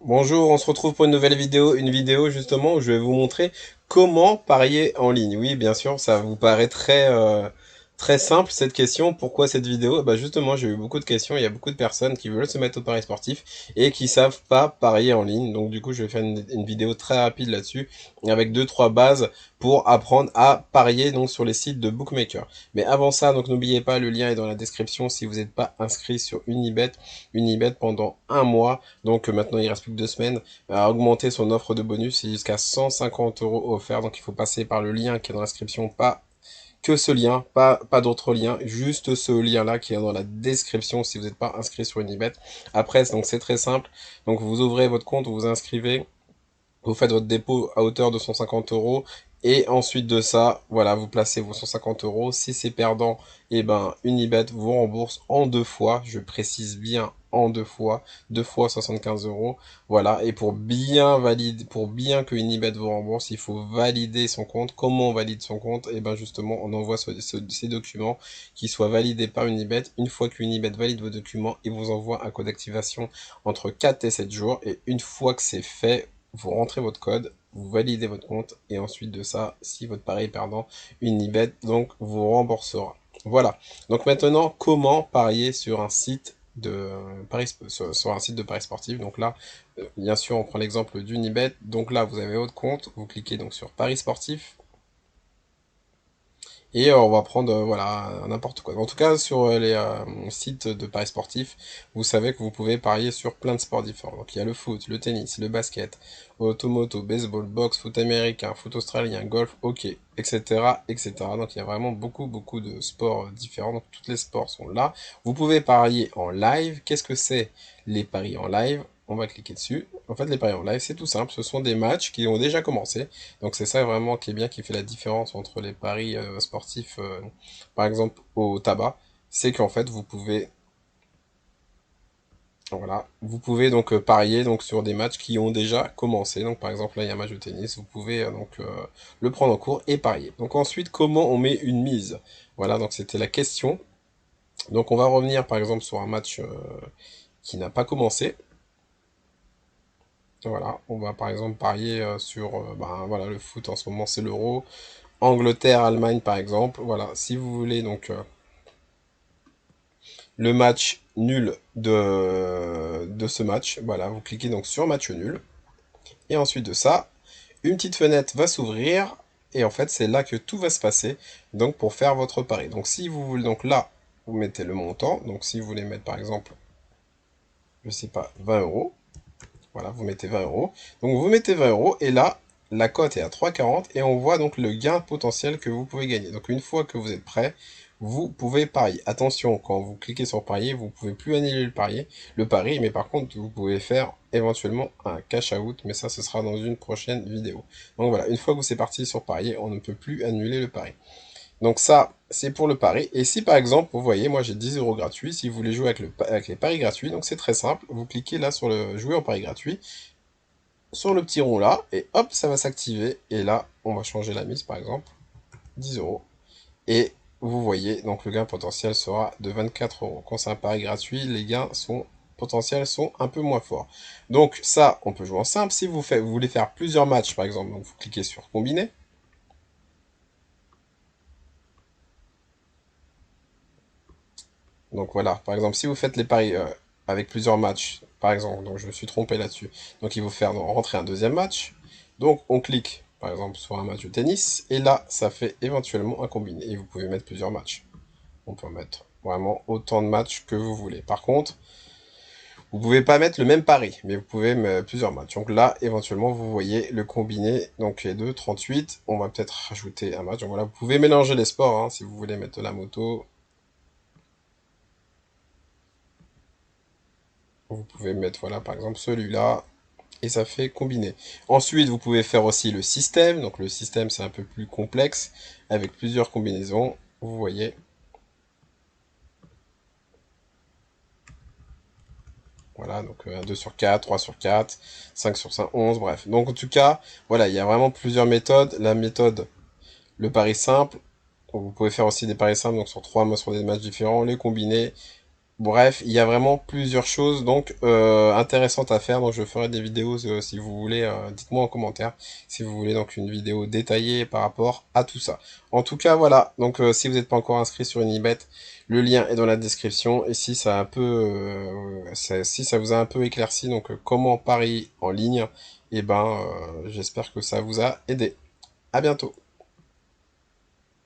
Bonjour, on se retrouve pour une nouvelle vidéo, une vidéo justement où je vais vous montrer comment parier en ligne. Oui, bien sûr, ça vous paraît très simple cette question. Pourquoi cette vidéo? Bah justement, j'ai eu beaucoup de questions. Il y a beaucoup de personnes qui veulent se mettre au pari sportif et qui savent pas parier en ligne. Donc du coup, je vais faire une vidéo très rapide là-dessus avec deux trois bases pour apprendre à parier donc sur les sites de bookmakers. Mais avant ça, donc n'oubliez pas, le lien est dans la description si vous n'êtes pas inscrit sur Unibet. Unibet pendant un mois. Donc maintenant il reste plus que 2 semaines, a augmenté son offre de bonus, c'est jusqu'à 150 euros offerts, donc il faut passer par le lien qui est dans l'inscription, pas que ce lien, pas d'autres liens, juste ce lien-là qui est dans la description si vous n'êtes pas inscrit sur Unibet. Après, donc c'est très simple, donc vous ouvrez votre compte, vous vous inscrivez, vous faites votre dépôt à hauteur de 150 euros. Et ensuite de ça, voilà, vous placez vos 150 euros. Si c'est perdant, eh ben, Unibet vous rembourse en deux fois. Je précise bien en deux fois 75 euros. Voilà. Et pour bien valider, pour bien que Unibet vous rembourse, il faut valider son compte. Comment on valide son compte? Eh ben, justement, on envoie ces documents qui soient validés par Unibet. Une fois que Unibet valide vos documents, il vous envoie un code d'activation entre 4 et 7 jours. Et une fois que c'est fait, vous rentrez votre code, vous validez votre compte, et ensuite de ça, si votre pari est perdant, Unibet donc vous remboursera. Voilà. Donc maintenant, comment parier sur un site de sur un site de paris sportif. Donc là, bien sûr, on prend l'exemple d'Unibet. Donc là, vous avez votre compte, vous cliquez donc sur paris sportif. Et on va prendre voilà n'importe quoi. En tout cas, sur les sites de paris sportifs, vous savez que vous pouvez parier sur plein de sports différents. Donc il y a le foot, le tennis, le basket, automoto, baseball, boxe, foot américain, foot australien, golf, hockey, etc., etc. Donc il y a vraiment beaucoup de sports différents. Donc tous les sports sont là. Vous pouvez parier en live. Qu'est-ce que c'est les paris en live? On va cliquer dessus. En fait, les paris en live, c'est tout simple. Ce sont des matchs qui ont déjà commencé. Donc c'est ça vraiment qui est bien, qui fait la différence entre les paris sportifs, par exemple au tabac. C'est qu'en fait, vous pouvez, voilà, vous pouvez donc parier donc sur des matchs qui ont déjà commencé. Donc par exemple là, il y a un match de tennis. Vous pouvez le prendre en cours et parier. Donc ensuite, comment on met une mise? Voilà, donc c'était la question. Donc on va revenir par exemple sur un match qui n'a pas commencé. Voilà, on va par exemple parier sur ben, voilà, le foot en ce moment, c'est l'Euro. Angleterre, Allemagne par exemple. Voilà, si vous voulez donc le match nul de ce match, voilà, vous cliquez donc sur match nul. Et ensuite de ça, une petite fenêtre va s'ouvrir. Et en fait, c'est là que tout va se passer. Donc pour faire votre pari. Donc si vous voulez, donc là, vous mettez le montant. Donc si vous voulez mettre par exemple, je sais pas, 20 euros. Voilà, vous mettez 20 euros. Donc vous mettez 20 euros et là, la cote est à 3,40 et on voit donc le gain potentiel que vous pouvez gagner. Donc une fois que vous êtes prêt, vous pouvez parier. Attention, quand vous cliquez sur parier, vous pouvez plus annuler le pari, mais par contre, vous pouvez faire éventuellement un cash out, mais ça, ce sera dans une prochaine vidéo. Donc voilà, une fois que vous êtes parti sur parier, on ne peut plus annuler le pari. Donc ça, c'est pour le pari. Et si par exemple, vous voyez, moi j'ai 10 euros gratuits, si vous voulez jouer avec les paris gratuits, donc c'est très simple, vous cliquez là sur le jouer en pari gratuit, sur le petit rond là, et hop, ça va s'activer. Et là, on va changer la mise par exemple, 10 euros. Et vous voyez, donc le gain potentiel sera de 24 euros. Quand c'est un pari gratuit, les gains potentiels sont un peu moins forts. Donc ça, on peut jouer en simple. Si vous voulez faire plusieurs matchs par exemple, donc vous cliquez sur combiner. Donc voilà, par exemple, si vous faites les paris avec plusieurs matchs, par exemple, donc je me suis trompé là-dessus, donc il faut faire rentrer un deuxième match. Donc on clique, par exemple, sur un match de tennis, et là, ça fait éventuellement un combiné. Et vous pouvez mettre plusieurs matchs. On peut mettre vraiment autant de matchs que vous voulez. Par contre, vous pouvez pas mettre le même pari, mais vous pouvez mettre plusieurs matchs. Donc là, éventuellement, vous voyez le combiné, donc les deux, 38. On va peut-être rajouter un match. Donc voilà, vous pouvez mélanger les sports, hein, si vous voulez mettre de la moto. Vous pouvez mettre, voilà, par exemple, celui-là, et ça fait combiner. Ensuite, vous pouvez faire aussi le système. Donc le système, c'est un peu plus complexe, avec plusieurs combinaisons. Vous voyez. Voilà, donc 2 sur 4, 3 sur 4, 5 sur 5, 11, bref. Donc en tout cas, voilà, il y a vraiment plusieurs méthodes. La méthode, le pari simple. Donc, vous pouvez faire aussi des paris simples, donc sur des matchs différents, les combiner. Bref, il y a vraiment plusieurs choses donc intéressantes à faire. Donc je ferai des vidéos si vous voulez. Dites-moi en commentaire si vous voulez donc une vidéo détaillée par rapport à tout ça. En tout cas, voilà. Donc si vous n'êtes pas encore inscrit sur Unibet, le lien est dans la description. Et si ça a un peu, si ça vous a un peu éclairci, donc comment parier en ligne, et ben j'espère que ça vous a aidé. À bientôt.